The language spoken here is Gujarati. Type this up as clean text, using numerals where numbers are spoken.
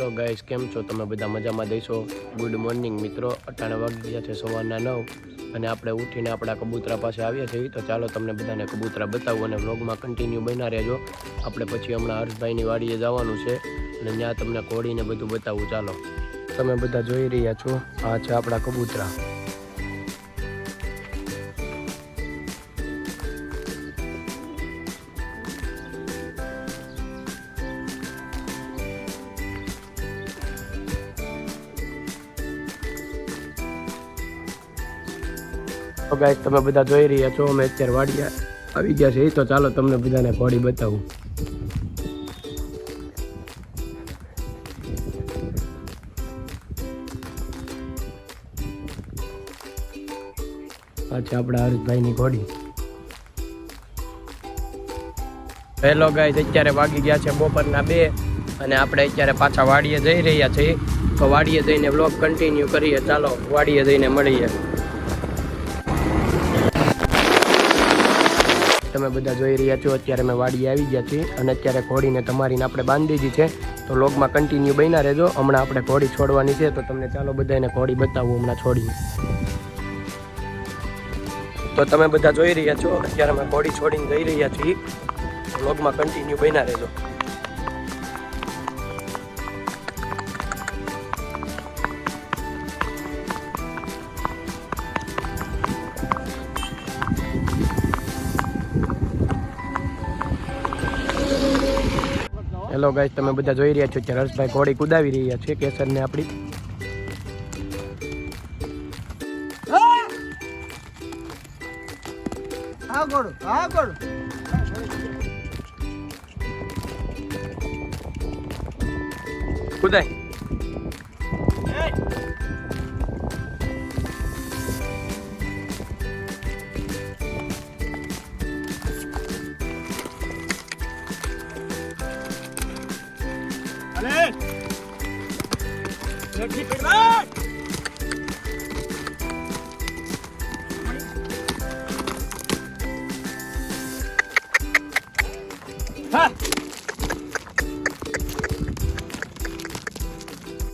હેલો ગાઈસ, કેમ છો તમે? બધા મજામાં દઈશો? ગુડ મોર્નિંગ મિત્રો. અટાણે વાગ્યા છે સવારના 9 અને આપણે ઉઠીને આપણા કબૂતરા પાસે આવ્યા છીએ. તો ચાલો તમને બધાને કબૂતરા બતાવું અને વ્લોગમાં કન્ટિન્યુ બન્યા રહેજો. આપણે પછી હમણાં હર્ષભાઈની વાડીએ જવાનું છે અને ત્યાં તમને ઘોડીને બધું બતાવું. ચાલો, તમે બધા જોઈ રહ્યા છો, આ છે આપણા કબૂતરા. તો ગાઈસ, તમે બધા જોઈ રહ્યા છો, અમે અત્યારે વાડીએ આવી ગયા છે. તો ચાલો તમને બધાને ઘોડી બતાવું. આ છે આપણા હર્ષભાઈની ઘોડી. હેલો ગાઈસ, અત્યારે વાગી ગયા છે બપોરના 2 અને આપણે અત્યારે પાછા વાડીએ જઈ રહ્યા છીએ. તો વાડીએ જઈને વ્લોગ કન્ટિન્યુ કરીએ. ચાલો વાડીએ જઈને મળીએ. તમે બધા જોઈ રહ્યા છો, અત્યારે અમે વાડીએ આવી ગયા છીએ અને અત્યારે ઘોડીને તમારીને આપણે બાંધી દીધી છે. તો વ્લોગમાં કન્ટિન્યુ બન્યા રહેજો. હમણાં આપણે ઘોડી છોડવાની છે, તો તમને ચાલો બધાને ઘોડી બતાવું હમણાં છોડી. તો તમે બધા જોઈ રહ્યા છો, અત્યારે અમે ઘોડી છોડીને જઈ રહ્યા છીએ. વ્લોગમાં કન્ટિન્યુ બન્યા રહેજો. હેલો ગાઈસ, તમે બધા જોઈ રહ્યા છો, અત્યારે હર્ષભાઈ ઘોડી કુદાવી રહ્યા છે કેસરને આપણી. કુદાય. Let's keep it up!